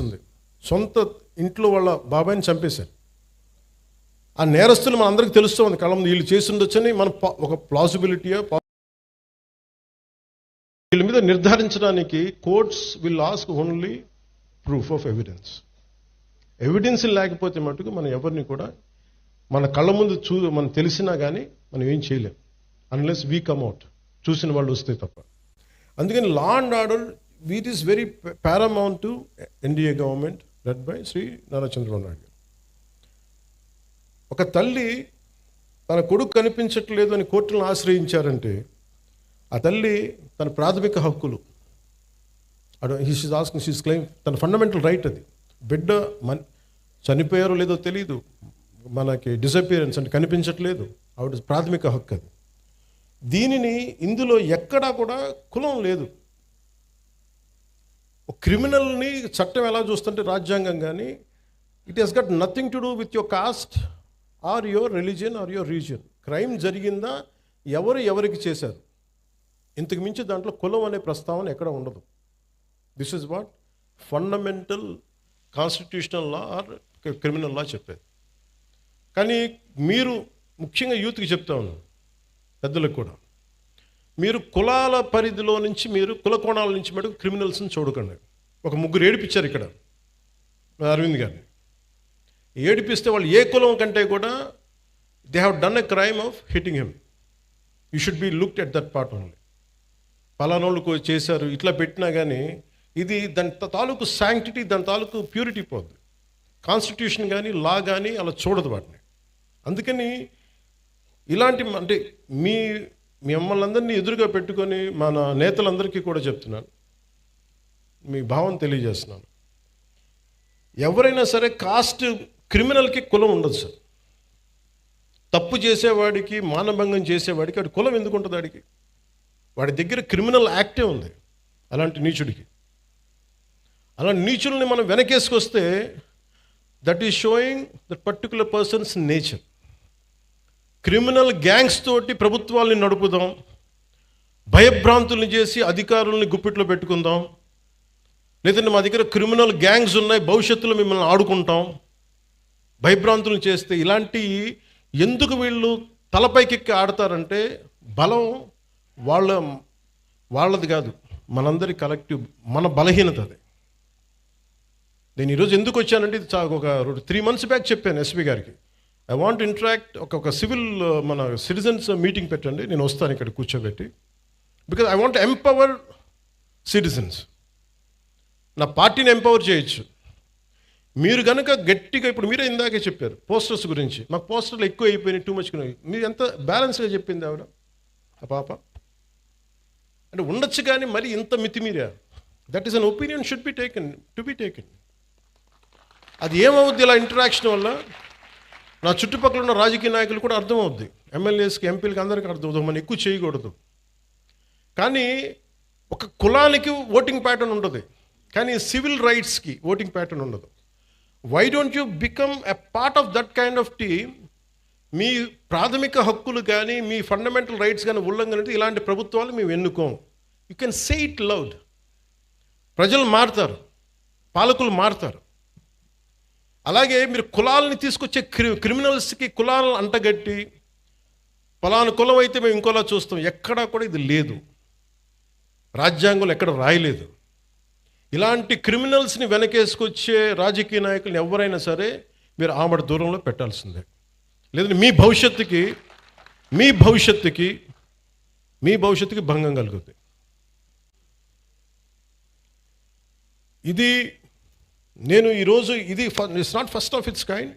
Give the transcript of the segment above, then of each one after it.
ఉంది. సొంత ఇంట్లో వాళ్ళ బాబాయిని చంపేశారు. ఆ నేరస్తులు మన అందరికీ తెలుస్తుంది, కళ్ళ ముందు వీళ్ళు చేసి ఉండొచ్చని మన ఒక ప్లాసిబిలిటీయో వీళ్ళ మీద నిర్ధారించడానికి courts will ask only proof of evidence. Evidence లేకపోతే మటుకు మనం ఎవరిని కూడా మన కళ్ళ ముందు మనం తెలిసినా కానీ మనం ఏం చేయలేం అన్లెస్ వీ కమ్ అవుట్, చూసిన వాళ్ళు వస్తే తప్ప. అందుకని law and order it is very paramount to NDA government led by Shri Nara Chandrababu Naidu garu. ఒక తల్లి తన కొడుకు కనిపించట్లేదు అని కోర్టులను ఆశ్రయించారంటే ఆ తల్లి తన ప్రాథమిక హక్కులు షీస్ క్లెయిమ్, తన ఫండమెంటల్ రైట్ అది. బిడ్డ చనిపోయారో లేదో తెలియదు, మనకి డిసపియరెన్స్ అంటే కనిపించట్లేదు, ఆవిడ ప్రాథమిక హక్కు అది. దీనిని ఇందులో ఎక్కడా కూడా కులం లేదు. క్రిమినల్ని చట్టం ఎలా చూస్తుంటే రాజ్యాంగం కానీ it has got nothing to do with your caste or your religion or your region. Crime జరిగిందా, ఎవరికి చేశారు, ఇంతకు మించి దాంట్లో కులం అనే ప్రస్తావన ఎక్కడ ఉండదు. This is what fundamental constitutional law or criminal law చెప్పేది. కానీ మీరు ముఖ్యంగా యూత్కి చెప్తా ఉన్నాను, పెద్దలకు కూడా, మీరు కులాల పరిధిలో నుంచి మీరు కుల కోణాల నుంచి మటుకు క్రిమినల్స్ని చూడకండి. ఒక ముగ్గురు ఏడిపించారు ఇక్కడ అరవింద్ గారిని. ఏడిపిస్తే వాళ్ళు ఏ కులం కంటే కూడా they have done a crime of hitting him. You should be looked at that part only. పలానోళ్ళు చేశారు ఇట్లా పెట్టినా కానీ ఇది దాని తాలూకు శాంక్టిటీ, దాని తాలూకు ప్యూరిటీ పోద్ది. కాన్స్టిట్యూషన్ కానీ లా కానీ అలా చూడదు వాటిని. అందుకని ఇలాంటి అంటే మిమ్మల్ని అందరినీ ఎదురుగా పెట్టుకొని మన నేతలందరికీ కూడా చెప్తున్నాను, మీ భావం తెలియజేస్తున్నాను. ఎవరైనా సరే కాస్ట్ క్రిమినల్కి కులం ఉండదు సార్. తప్పు చేసేవాడికి, మానభంగం చేసేవాడికి వాడి కులం ఎందుకు ఉంటుంది? వాడి దగ్గర క్రిమినల్ యాక్టే ఉంది. అలాంటి నీచుడికి, అలాంటి నీచుల్ని మనం వెనకేసుకొస్తే that is showing that particular person's nature. Criminal gangs తోటి ప్రభుత్వాల్ని నడుపుదాం, భయభ్రాంతుల్ని చేసి అధికారుల్ని గుప్పిట్లో పెట్టుకుందాం, లేదంటే మా దగ్గర క్రిమినల్ గ్యాంగ్స్ ఉన్నాయి భవిష్యత్తులో మిమ్మల్ని ఆడుకుంటాం, భయభ్రాంతులను చేస్తే ఇలాంటి ఎందుకు వీళ్ళు తలపైకెక్కి ఆడతారంటే బలం వాళ్ళది కాదు, మనందరి కలెక్టివ్, మన బలహీనత అది. నేను ఈరోజు ఎందుకు వచ్చానంటే ఇది ఒక 3 months బ్యాక్ చెప్పాను ఎస్పీ గారికి, ఐ వాంట్ ఇంటరాక్ట్, ఒక సివిల్ మన సిటిజన్స్ మీటింగ్ పెట్టండి, నేను వస్తాను ఇక్కడ కూర్చోబెట్టి, because I want empower citizens. నా పార్టీని ఎంపవర్ చేయొచ్చు. మీరు కనుక గట్టిగా, ఇప్పుడు మీరే ఇందాకే చెప్పారు పోస్టర్స్ గురించి, మాకు పోస్టర్లు ఎక్కువ అయిపోయినాయి, టూ మచ్. మీరు ఎంత బ్యాలెన్స్గా చెప్పింది ఆవిడ, ఆ పాప. అంటే ఉండొచ్చు కానీ మరి ఇంత మితిమీరా, that is an opinion should be taken, to be taken. అది ఏమవుద్ది ఇలా ఇంటరాక్షన్ వల్ల? నా చుట్టుపక్కల ఉన్న రాజకీయ నాయకులు కూడా అర్థమవుద్ది, ఎమ్మెల్యేస్కి, ఎంపీలకి, అందరికీ అర్థమవుతుంది మనం ఎక్కువ చేయకూడదు. కానీ ఒక కులానికి ఓటింగ్ ప్యాటర్న్ ఉంటుంది, కానీ సివిల్ రైట్స్కి ఓటింగ్ ప్యాటర్న్ ఉండదు. Why don't you become a part of that kind of team? మీ ప్రాథమిక హక్కులు కానీ మీ ఫండమెంటల్ రైట్స్ కానీ ఉల్లంఘన అయితే ఇలాంటి ప్రభుత్వాలు మేము ఎన్నుకోం. You can say it loud. ప్రజలు మారుతారు, పాలకులు మారుతారు. అలాగే మీరు కులాలని తీసుకొచ్చే క్రిమినల్స్కి కులాలను అంటగట్టి పలానా కులం అయితే మేము ఇంకోలా చూస్తాం, ఎక్కడా కూడా ఇది లేదు, రాజ్యాంగంలో ఎక్కడ రాయలేదు. ఇలాంటి క్రిమినల్స్ని వెనకేసుకొచ్చే రాజకీయ నాయకులను ఎవరైనా సరే మీరు ఆమడ దూరంలో పెట్టాల్సిందే, లేదంటే మీ భవిష్యత్తుకి భంగం కలుగుతుంది. ఇది నేను ఈరోజు ఇది it's not first of it's kind.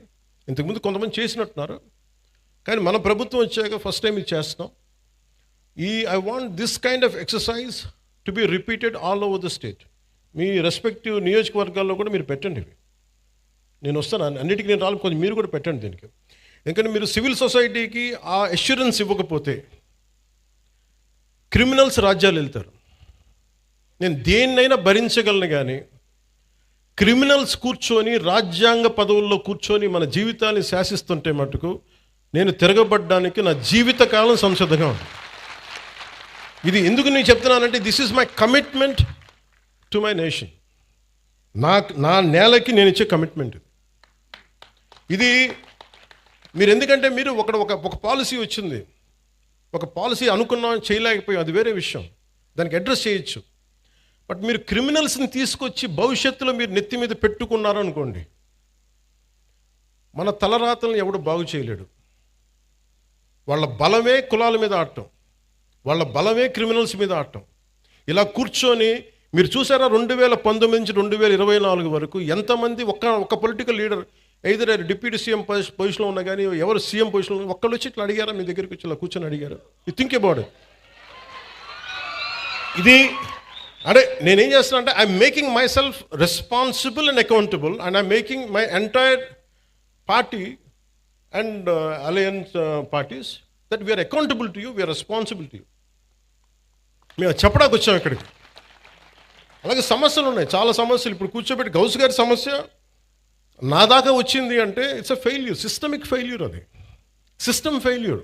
ఇంతకుముందు కొంతమంది చేసినట్టున్నారు, కానీ మన ప్రభుత్వం వచ్చాక ఫస్ట్ టైం ఇది చేస్తున్నాం. I want this kind of exercise to be repeated all over the state. Me respective నియోజకవర్గాల్లో కూడా మీరు పెట్టండి ఇవి. నేను వస్తాను, అన్నిటికీ నేను రాలి, కొంచెం మీరు కూడా పెట్టండి దీనికి. ఎందుకంటే మీరు సివిల్ సొసైటీకి ఆ అష్యూరెన్స్ ఇవ్వకపోతే క్రిమినల్స్ రాజ్యాలు వెళ్తారు. నేను దేన్నైనా భరించగలను, కానీ క్రిమినల్స్ కూర్చొని రాజ్యాంగ పదవుల్లో కూర్చొని మన జీవితాన్ని శాసిస్తుంటే మటుకు నేను తిరగబడ్డానికి నా జీవితకాలం సంసిద్ధంగా ఉంది. ఇది ఎందుకు నేను చెప్తున్నానంటే this is my commitment to my nation. నా నేలకి నేను ఇచ్చే కమిట్మెంట్ ఇది. మీరు ఎందుకంటే మీరు ఒక పాలసీ వచ్చింది, ఒక పాలసీ అనుకున్నాం చేయలేకపోయాం, అది వేరే విషయం, దానికి అడ్రస్ చేయొచ్చు. బట్ మీరు క్రిమినల్స్ని తీసుకొచ్చి భవిష్యత్తులో మీరు నెత్తి మీద పెట్టుకున్నారు అనుకోండి, మన తలరాతలను ఎవడు బాగు చేయలేడు. వాళ్ళ బలమే కులాల మీద ఆడటం, వాళ్ళ బలమే క్రిమినల్స్ మీద ఆడటం. ఇలా కూర్చొని మీరు చూసారా 2019 నుంచి 2024 వరకు ఎంతమంది ఒక political leader either deputy CM పొజిషన్లో ఉన్నా కానీ, ఎవరు సీఎం పొజిషన్లో ఒక్కళ్ళు వచ్చి ఇట్లా అడిగారా మీ దగ్గరికి వచ్చి ఇలా కూర్చొని అడిగారు? You think about it. ఇది అంటే నేనేం చేస్తున్నా అంటే I'm making myself responsible and accountable, and I'm making my entire party and alliance parties that we are accountable to you, we are responsible to you. మేము చెప్పడానికి వచ్చాం ఇక్కడికి. అలాగే సమస్యలు ఉన్నాయి, చాలా సమస్యలు. ఇప్పుడు కూర్చోబెట్టి గౌస్ గారి సమస్య నా దాకా వచ్చింది అంటే it's a failure, systemic failure. అది సిస్టమ్ ఫెయిల్యూర్.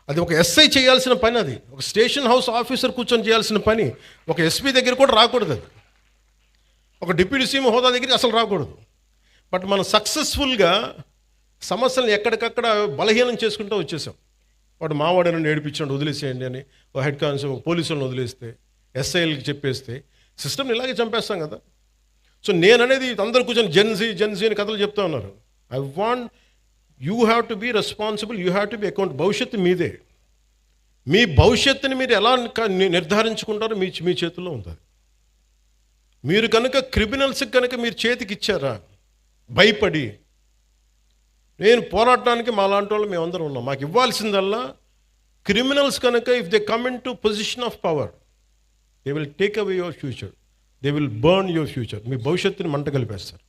అది ఒక ఎస్ఐ చేయాల్సిన పని, అది ఒక స్టేషన్ హౌస్ ఆఫీసర్ కూర్చొని చేయాల్సిన పని. ఒక ఎస్పీ దగ్గర కూడా రాకూడదు, అది ఒక డిప్యూటీ సీఎం హోదా దగ్గరికి అసలు రాకూడదు. బట్ మనం సక్సెస్ఫుల్గా సమస్యలను ఎక్కడికక్కడ బలహీనం చేసుకుంటూ వచ్చేసాం. వాడు మావాడని ఏడిపించండి వదిలేసేయండి అని ఒక హెడ్ కానిస్టేబుల్ పోలీసులను వదిలేస్తే, ఎస్ఐలకి చెప్పేస్తే సిస్టమ్ని ఇలాగే చంపేస్తాం కదా. సో నేననేది అందరూ కూర్చొని జెన్జీ అని కథలు చెప్తా ఉన్నారు. I want you have to be responsible, you have to be account. భవిష్యత్తు మీదే. మీ భవిష్యత్తుని మీరు ఎలా నిర్ధారించుకుంటారో మీ చేతుల్లో ఉంటుంది. మీరు కనుక క్రిమినల్స్కి కనుక మీరు చేతికి ఇచ్చారా భయపడి, నేను పోరాడటానికి మా లాంటి వాళ్ళు మేమందరం ఉన్నాం. మాకు ఇవ్వాల్సిందల్లా క్రిమినల్స్ కనుక if they come in to position of power, they will take away your future, they will burn your future. మీ భవిష్యత్తుని మంట కలిపేస్తారు.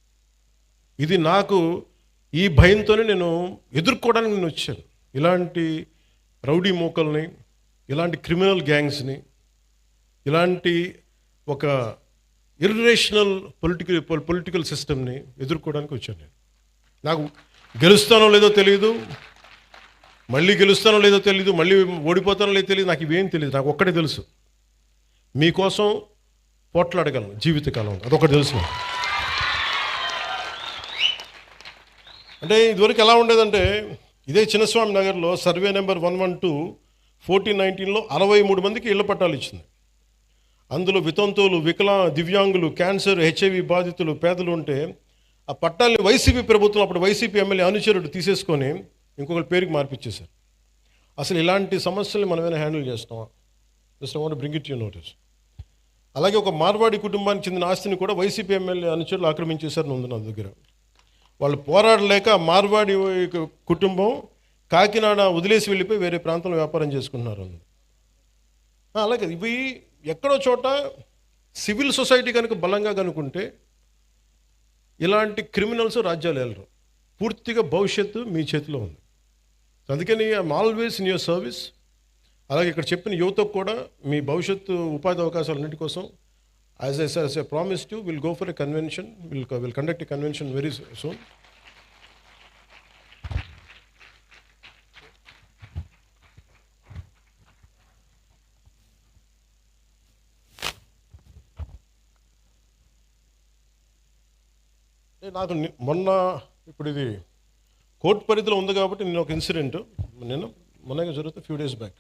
ఇది నాకు ఈ భయంతోనే నేను ఎదుర్కోవడానికి నేను వచ్చాను. ఇలాంటి రౌడీ మూకల్ని, ఇలాంటి క్రిమినల్ గ్యాంగ్స్ని, ఇలాంటి ఒక ఇర్రేషనల్ పొలిటికల్ సిస్టమ్ని ఎదుర్కోవడానికి వచ్చాను నేను. నాకు గెలుస్తానో లేదో తెలియదు, మళ్ళీ గెలుస్తానో లేదో తెలియదు, మళ్ళీ ఓడిపోతానో లేదో తెలియదు, నాకు ఇవేం తెలియదు. నాకు ఒక్కటే తెలుసు, మీకోసం పోట్లాడగలను జీవితకాలం, అదొకటి తెలుసు. అంటే ఇదివరకు ఎలా ఉండేదంటే, ఇదే చిన్నస్వామి నగర్లో సర్వే నెంబర్ 112 1419లో 63 మందికి ఇళ్ల పట్టాలు ఇచ్చింది. అందులో వితంతువులు, దివ్యాంగులు, క్యాన్సర్, హెచ్ఐవి బాధితులు, పేదలు ఉంటే ఆ పట్టాలని వైసీపీ ప్రభుత్వం, అప్పుడు వైసీపీ ఎమ్మెల్యే అనుచరుడు తీసేసుకొని ఇంకొకరి పేరుకి మార్పిచ్చేశారు. అసలు ఇలాంటి సమస్యల్ని మనమేనా హ్యాండిల్ చేస్తామా? Just I want to bring it you notice. అలాగే ఒక మార్వాడి కుటుంబానికి చెందిన ఆస్తిని కూడా వైసీపీ ఎమ్మెల్యే అనుచరులు ఆక్రమించేశారని ఉంది నా దగ్గర. వాళ్ళు పోరాడలేక మార్వాడి కుటుంబం కాకినాడ వదిలేసి వెళ్ళిపోయి వేరే ప్రాంతంలో వ్యాపారం చేసుకుంటున్నారు. అలాగే ఇవి ఎక్కడో చోట సివిల్ సొసైటీ కనుక బలంగా కనుకుంటే ఇలాంటి క్రిమినల్స్ రాజ్యాలు వెళ్ళరు. పూర్తిగా భవిష్యత్తు మీ చేతిలో ఉంది. అందుకని I'm always in your service. అలాగే ఇక్కడ చెప్పిన యువతకు కూడా మీ భవిష్యత్తు ఉపాధి అవకాశాలన్నిటి కోసం as I promised you, will go for a convention, will conduct a convention very soon. నాకు మొన్న ఇప్పుడు ఇది కోర్టు పరిధిలో ఉంది కాబట్టి నేను ఒక ఇన్సిడెంట్ మొన్నగా జరుగుతుంది ఫ్యూ డేస్ బ్యాక్.